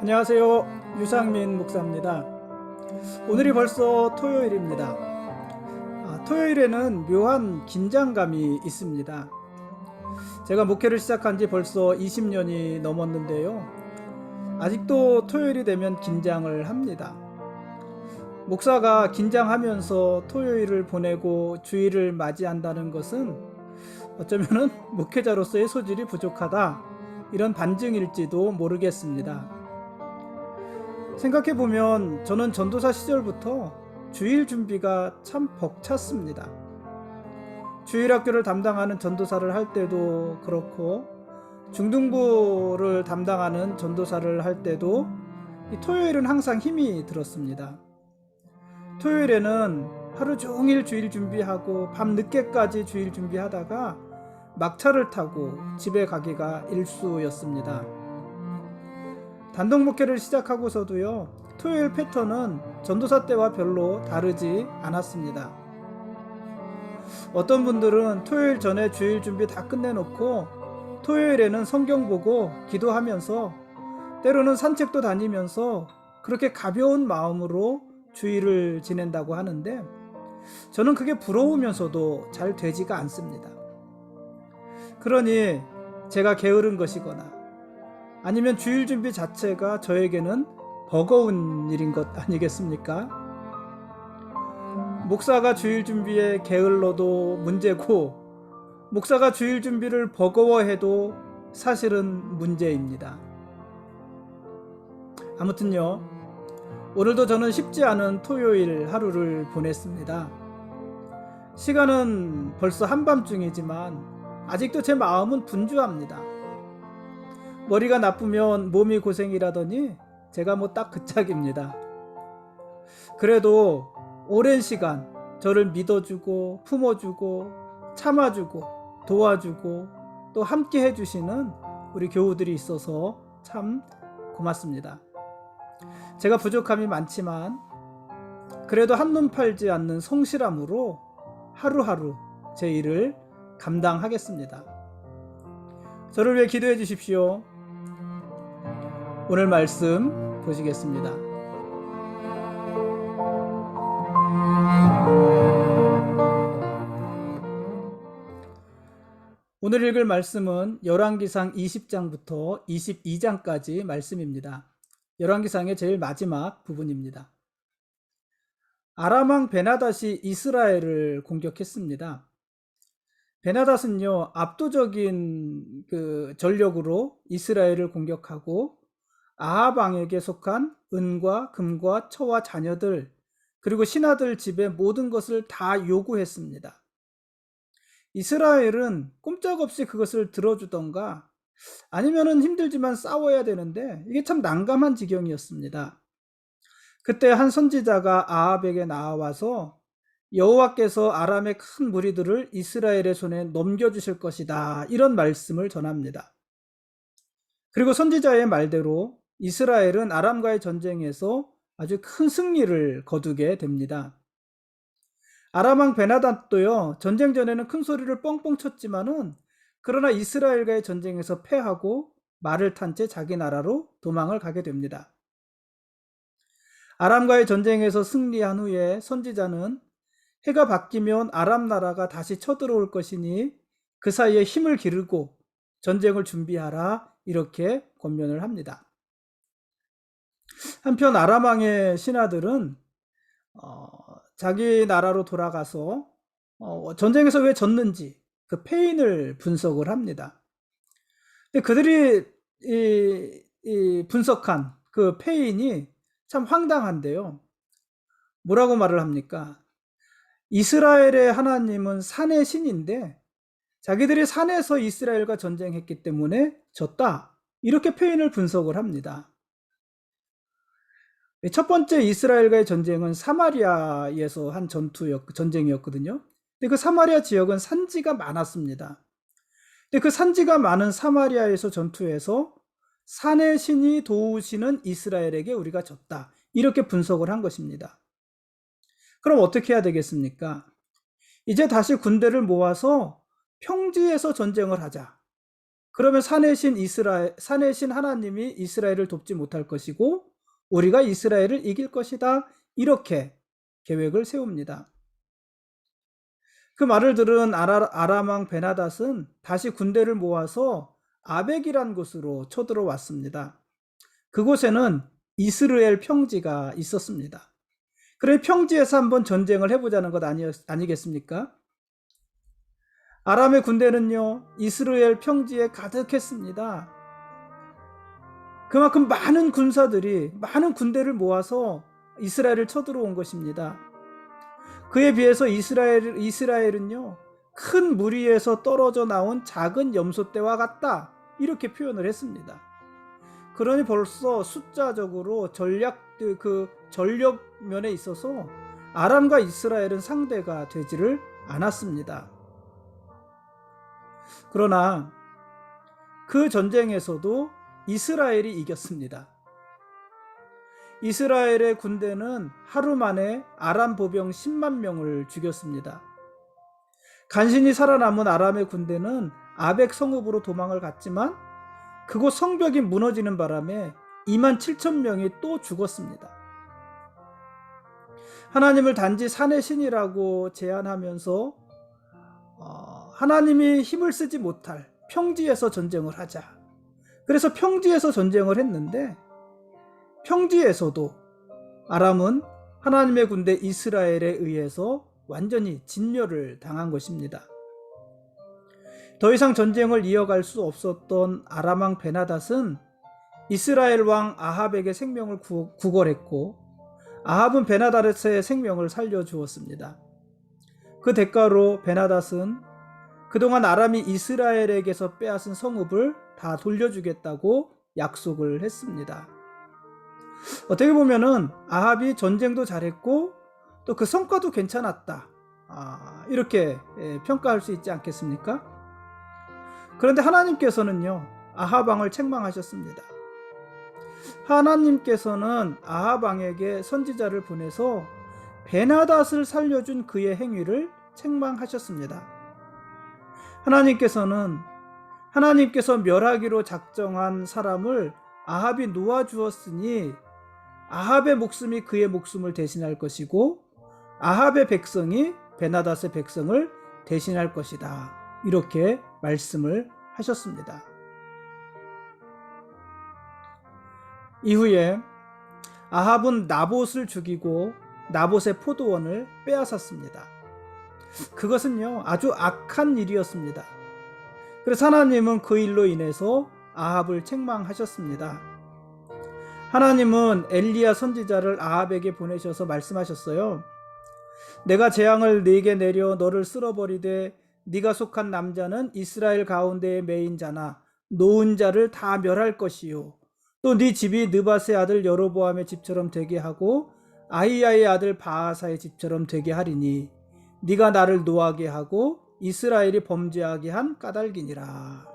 안녕하세요. 유상민 목사입니다. 오늘이 벌써 토요일입니다. 토요일에는 묘한 긴장감이 있습니다. 제가 목회를 시작한 지 벌써 20년이 넘었는데요. 아직도 토요일이 되면 긴장을 합니다. 목사가 긴장하면서 토요일을 보내고 주일을 맞이한다는 것은 어쩌면 목회자로서의 소질이 부족하다, 이런 반증일지도 모르겠습니다. 생각해보면 저는 전도사 시절부터 주일 준비가 참 벅찼습니다. 주일학교를 담당하는 전도사를 할 때도 그렇고, 중등부를 담당하는 전도사를 할 때도 이 토요일은 항상 힘이 들었습니다. 토요일에는 하루 종일 주일 준비하고 밤 늦게까지 주일 준비하다가 막차를 타고 집에 가기가 일쑤였습니다. 단독 목회를 시작하고서도요, 토요일 패턴은 전도사 때와 별로 다르지 않았습니다. 어떤 분들은 토요일 전에 주일 준비 다 끝내놓고 토요일에는 성경 보고 기도하면서, 때로는 산책도 다니면서 그렇게 가벼운 마음으로 주일을 지낸다고 하는데, 저는 그게 부러우면서도 잘 되지가 않습니다. 그러니 제가 게으른 것이거나 아니면 주일 준비 자체가 저에게는 버거운 일인 것 아니겠습니까? 목사가 주일 준비에 게을러도 문제고, 목사가 주일 준비를 버거워해도 사실은 문제입니다. 아무튼요, 오늘도 저는 쉽지 않은 토요일 하루를 보냈습니다. 시간은 벌써 한밤중이지만 아직도 제 마음은 분주합니다. 머리가 나쁘면 몸이 고생이라더니 제가 딱 그 짝입니다. 그래도 오랜 시간 저를 믿어주고 품어주고 참아주고 도와주고 또 함께 해주시는 우리 교우들이 있어서 참 고맙습니다. 제가 부족함이 많지만 그래도 한눈 팔지 않는 성실함으로 하루하루 제 일을 감당하겠습니다. 저를 위해 기도해 주십시오. 오늘 말씀 보시겠습니다. 오늘 읽을 말씀은 열왕기상 20장부터 22장까지 말씀입니다. 열왕기상의 제일 마지막 부분입니다. 아람 왕 베나닷이 이스라엘을 공격했습니다. 베나닷은요, 압도적인 전력으로 이스라엘을 공격하고 아합 왕에게 속한 은과 금과 처와 자녀들, 그리고 신하들 집의 모든 것을 다 요구했습니다. 이스라엘은 꼼짝없이 그것을 들어주던가 아니면은 힘들지만 싸워야 되는데, 이게 참 난감한 지경이었습니다. 그때 한 선지자가 아합에게 나와서 여호와께서 아람의 큰 무리들을 이스라엘의 손에 넘겨주실 것이다, 이런 말씀을 전합니다. 그리고 선지자의 말대로 이스라엘은 아람과의 전쟁에서 아주 큰 승리를 거두게 됩니다. 아람 왕 베나닷도요, 전쟁 전에는 큰 소리를 뻥뻥 쳤지만은 그러나 이스라엘과의 전쟁에서 패하고 말을 탄 채 자기 나라로 도망을 가게 됩니다. 아람과의 전쟁에서 승리한 후에 선지자는 해가 바뀌면 아람 나라가 다시 쳐들어올 것이니 그 사이에 힘을 기르고 전쟁을 준비하라, 이렇게 권면을 합니다. 한편 아람 왕의 신하들은 자기 나라로 돌아가서 전쟁에서 왜 졌는지 그 패인을 분석을 합니다. 근데 그들이 분석한 그 패인이 참 황당한데요. 뭐라고 말을 합니까? 이스라엘의 하나님은 산의 신인데 자기들이 산에서 이스라엘과 전쟁했기 때문에 졌다, 이렇게 패인을 분석을 합니다. 첫 번째 이스라엘과의 전쟁은 사마리아에서 한 전쟁이었거든요. 근데 그 사마리아 지역은 산지가 많았습니다. 근데 그 산지가 많은 사마리아에서 전투해서 산의 신이 도우시는 이스라엘에게 우리가 졌다, 이렇게 분석을 한 것입니다. 그럼 어떻게 해야 되겠습니까? 이제 다시 군대를 모아서 평지에서 전쟁을 하자, 그러면 산의 신 하나님이 이스라엘을 돕지 못할 것이고 우리가 이스라엘을 이길 것이다. 이렇게 계획을 세웁니다. 그 말을 들은 아람 왕 베나닷은 다시 군대를 모아서 아벡이란 곳으로 쳐들어왔습니다. 그곳에는 이스라엘 평지가 있었습니다. 그래 평지에서 한번 전쟁을 해보자는 것 아니겠습니까? 아람의 군대는요, 이스라엘 평지에 가득했습니다. 그만큼 많은 군사들이 많은 군대를 모아서 이스라엘을 쳐들어온 것입니다. 그에 비해서 이스라엘은요, 큰 무리에서 떨어져 나온 작은 염소떼와 같다. 이렇게 표현을 했습니다. 그러니 벌써 숫자적으로 전력 면에 있어서 아람과 이스라엘은 상대가 되지를 않았습니다. 그러나 그 전쟁에서도 이스라엘이 이겼습니다. 이스라엘의 군대는 하루 만에 아람 보병 10만 명을 죽였습니다. 간신히 살아남은 아람의 군대는 아벡 성읍으로 도망을 갔지만 그곳 성벽이 무너지는 바람에 2만 7천 명이 또 죽었습니다. 하나님을 단지 산의 신이라고 제안하면서 하나님이 힘을 쓰지 못할 평지에서 전쟁을 하자. 그래서 평지에서 전쟁을 했는데 평지에서도 아람은 하나님의 군대 이스라엘에 의해서 완전히 진멸을 당한 것입니다. 더 이상 전쟁을 이어갈 수 없었던 아람 왕 베나닷은 이스라엘 왕 아합에게 생명을 구걸했고 아합은 베나닷의 생명을 살려주었습니다. 그 대가로 베나닷은 그동안 아람이 이스라엘에게서 빼앗은 성읍을 다 돌려주겠다고 약속을 했습니다. 어떻게 보면은 아합이 전쟁도 잘했고 또 그 성과도 괜찮았다. 이렇게 평가할 수 있지 않겠습니까? 그런데 하나님께서는요, 아합 왕을 책망하셨습니다. 하나님께서는 아합 왕에게 선지자를 보내서 베나닷을 살려준 그의 행위를 책망하셨습니다. 하나님께서 멸하기로 작정한 사람을 아합이 놓아주었으니 아합의 목숨이 그의 목숨을 대신할 것이고 아합의 백성이 베나닷의 백성을 대신할 것이다. 이렇게 말씀을 하셨습니다. 이후에 아합은 나봇을 죽이고 나봇의 포도원을 빼앗았습니다. 그것은요, 아주 악한 일이었습니다. 그래서 하나님은 그 일로 인해서 아합을 책망하셨습니다. 하나님은 엘리야 선지자를 아합에게 보내셔서 말씀하셨어요. 내가 재앙을 네게 내려 너를 쓸어버리되 네가 속한 남자는 이스라엘 가운데에 매인 자나 놓은 자를 다 멸할 것이요 또 네 집이 느밧의 아들 여로보암의 집처럼 되게 하고 아히야의 아들 바하사의 집처럼 되게 하리니 네가 나를 노하게 하고 이스라엘이 범죄하게 한 까닭이니라.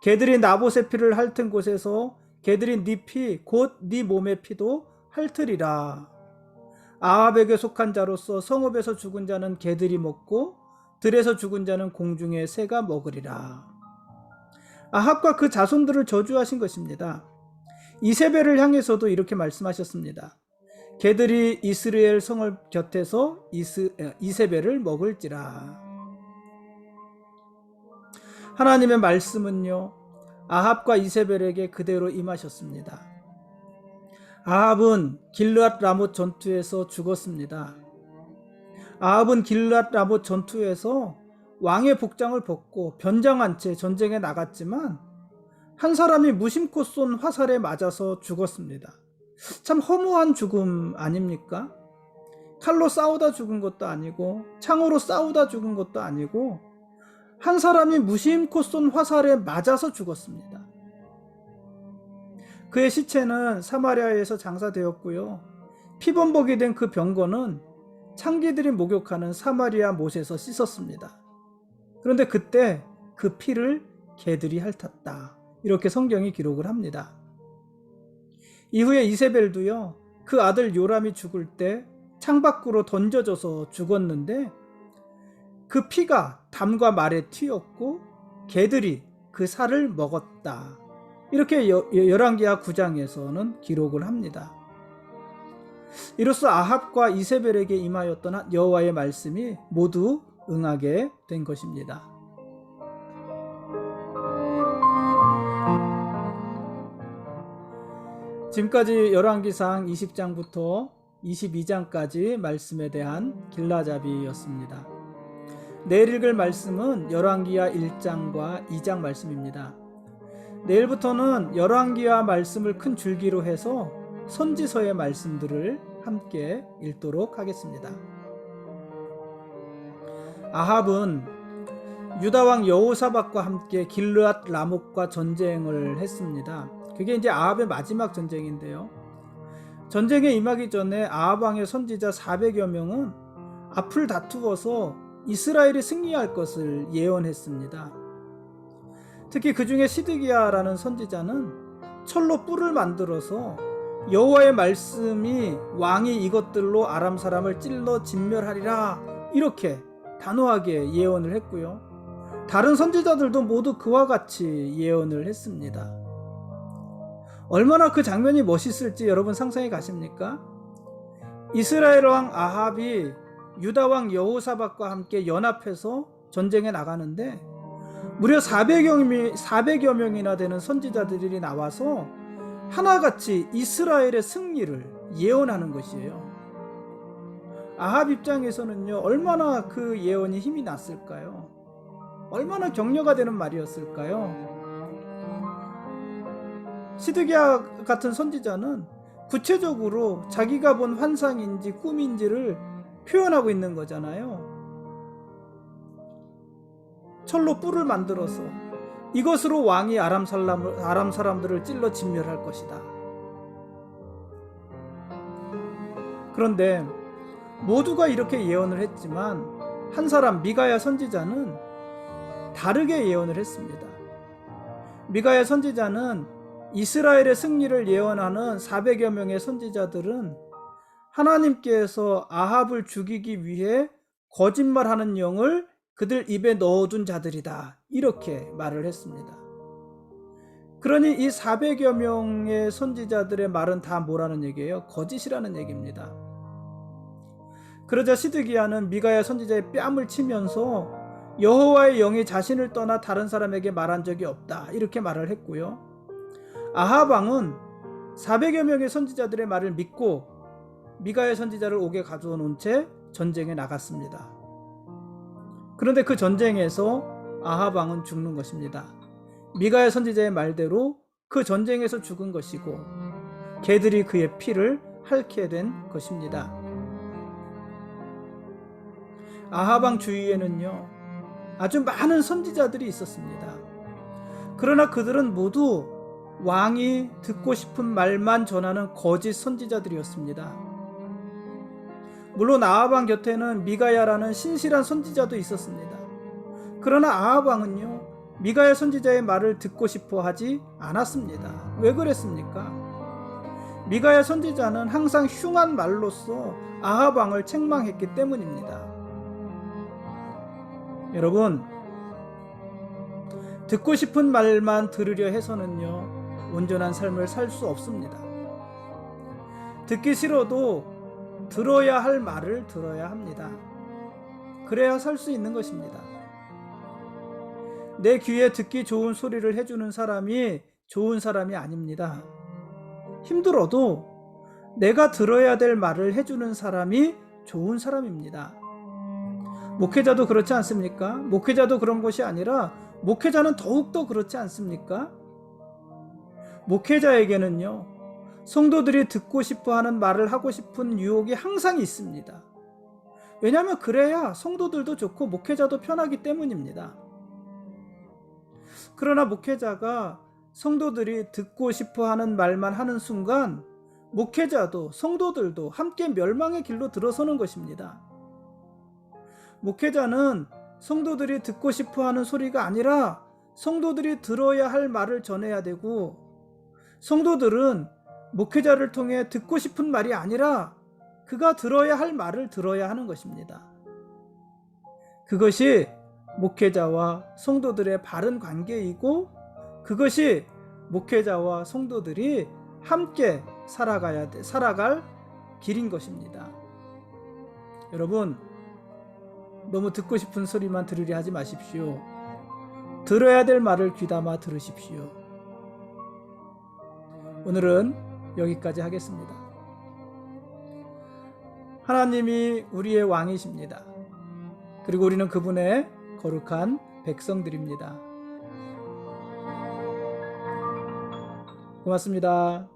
개들이 나봇의 피를 핥은 곳에서 개들이 네 피 곧 네 몸의 피도 핥으리라. 아합에게 속한 자로서 성읍에서 죽은 자는 개들이 먹고 들에서 죽은 자는 공중의 새가 먹으리라. 아합과 그 자손들을 저주하신 것입니다. 이세벨을 향해서도 이렇게 말씀하셨습니다. 개들이 이스라엘 성을 곁에서 이세벨을 먹을지라. 하나님의 말씀은요, 아합과 이세벨에게 그대로 임하셨습니다. 아합은 길르앗 라못 전투에서 죽었습니다. 아합은 길르앗 라못 전투에서 왕의 복장을 벗고 변장한 채 전쟁에 나갔지만 한 사람이 무심코 쏜 화살에 맞아서 죽었습니다. 참 허무한 죽음 아닙니까? 칼로 싸우다 죽은 것도 아니고 창으로 싸우다 죽은 것도 아니고 한 사람이 무심코 쏜 화살에 맞아서 죽었습니다. 그의 시체는 사마리아에서 장사되었고요. 피범벅이 된 그 병거는 창기들이 목욕하는 사마리아 못에서 씻었습니다. 그런데 그때 그 피를 개들이 핥았다. 이렇게 성경이 기록을 합니다. 이후에 이세벨도요, 그 아들 요람이 죽을 때 창밖으로 던져져서 죽었는데 그 피가 담과 말에 튀었고 개들이 그 살을 먹었다. 이렇게 열왕기하 9장에서는 기록을 합니다. 이로써 아합과 이세벨에게 임하였던 여호와의 말씀이 모두 응하게 된 것입니다. 지금까지 열왕기상 20장부터 22장까지 말씀에 대한 길라잡이였습니다. 내일 읽을 말씀은 열왕기하 1장과 2장 말씀입니다. 내일부터는 열왕기하 말씀을 큰 줄기로 해서 선지서의 말씀들을 함께 읽도록 하겠습니다. 아합은 유다왕 여호사밧과 함께 길르앗 라못과 전쟁을 했습니다. 그게 이제 아합의 마지막 전쟁인데요. 전쟁에 임하기 전에 아합 왕의 선지자 400여 명은 앞을 다투어서 이스라엘이 승리할 것을 예언했습니다. 특히 그 중에 시드기야라는 선지자는 철로 뿔을 만들어서 여호와의 말씀이 왕이 이것들로 아람 사람을 찔러 진멸하리라 이렇게 단호하게 예언을 했고요. 다른 선지자들도 모두 그와 같이 예언을 했습니다. 얼마나 그 장면이 멋있을지 여러분 상상해 가십니까? 이스라엘 왕 아합이 유다 왕 여호사밧과 함께 연합해서 전쟁에 나가는데 무려 400여 명이나 되는 선지자들이 나와서 하나같이 이스라엘의 승리를 예언하는 것이에요. 아합 입장에서는요, 얼마나 그 예언이 힘이 났을까요? 얼마나 격려가 되는 말이었을까요? 시드기야 같은 선지자는 구체적으로 자기가 본 환상인지 꿈인지를 표현하고 있는 거잖아요. 철로 뿔을 만들어서 이것으로 왕이 아람 사람들을 찔러 진멸할 것이다. 그런데 모두가 이렇게 예언을 했지만 한 사람 미가야 선지자는 다르게 예언을 했습니다. 미가야 선지자는 이스라엘의 승리를 예언하는 400여 명의 선지자들은 하나님께서 아합을 죽이기 위해 거짓말하는 영을 그들 입에 넣어둔 자들이다. 이렇게 말을 했습니다. 그러니 이 400여 명의 선지자들의 말은 다 뭐라는 얘기예요? 거짓이라는 얘기입니다. 그러자 시드기야는 미가야 선지자의 뺨을 치면서 여호와의 영이 자신을 떠나 다른 사람에게 말한 적이 없다. 이렇게 말을 했고요. 아합 왕은 400여 명의 선지자들의 말을 믿고 미가야 선지자를 옥에 가두어 놓은 채 전쟁에 나갔습니다. 그런데 그 전쟁에서 아합 왕은 죽는 것입니다. 미가야 선지자의 말대로 그 전쟁에서 죽은 것이고 개들이 그의 피를 핥게 된 것입니다. 아합 왕 주위에는요, 아주 많은 선지자들이 있었습니다. 그러나 그들은 모두 왕이 듣고 싶은 말만 전하는 거짓 선지자들이었습니다. 물론 아합 왕 곁에는 미가야라는 신실한 선지자도 있었습니다. 그러나 아합 왕은요, 미가야 선지자의 말을 듣고 싶어 하지 않았습니다. 왜 그랬습니까? 미가야 선지자는 항상 흉한 말로써 아합 왕을 책망했기 때문입니다. 여러분, 듣고 싶은 말만 들으려 해서는요, 온전한 삶을 살 수 없습니다. 듣기 싫어도 들어야 할 말을 들어야 합니다. 그래야 살 수 있는 것입니다. 내 귀에 듣기 좋은 소리를 해주는 사람이 좋은 사람이 아닙니다. 힘들어도 내가 들어야 될 말을 해주는 사람이 좋은 사람입니다. 목회자도 그렇지 않습니까? 목회자도 그런 것이 아니라 목회자는 더욱더 그렇지 않습니까? 목회자에게는요, 성도들이 듣고 싶어 하는 말을 하고 싶은 유혹이 항상 있습니다. 왜냐하면 그래야 성도들도 좋고 목회자도 편하기 때문입니다. 그러나 목회자가 성도들이 듣고 싶어 하는 말만 하는 순간 목회자도 성도들도 함께 멸망의 길로 들어서는 것입니다. 목회자는 성도들이 듣고 싶어 하는 소리가 아니라 성도들이 들어야 할 말을 전해야 되고, 성도들은 목회자를 통해 듣고 싶은 말이 아니라 그가 들어야 할 말을 들어야 하는 것입니다. 그것이 목회자와 성도들의 바른 관계이고, 그것이 목회자와 성도들이 함께 살아갈 길인 것입니다. 여러분, 너무 듣고 싶은 소리만 들으려 하지 마십시오. 들어야 될 말을 귀담아 들으십시오. 오늘은 여기까지 하겠습니다. 하나님이 우리의 왕이십니다. 그리고 우리는 그분의 거룩한 백성들입니다. 고맙습니다.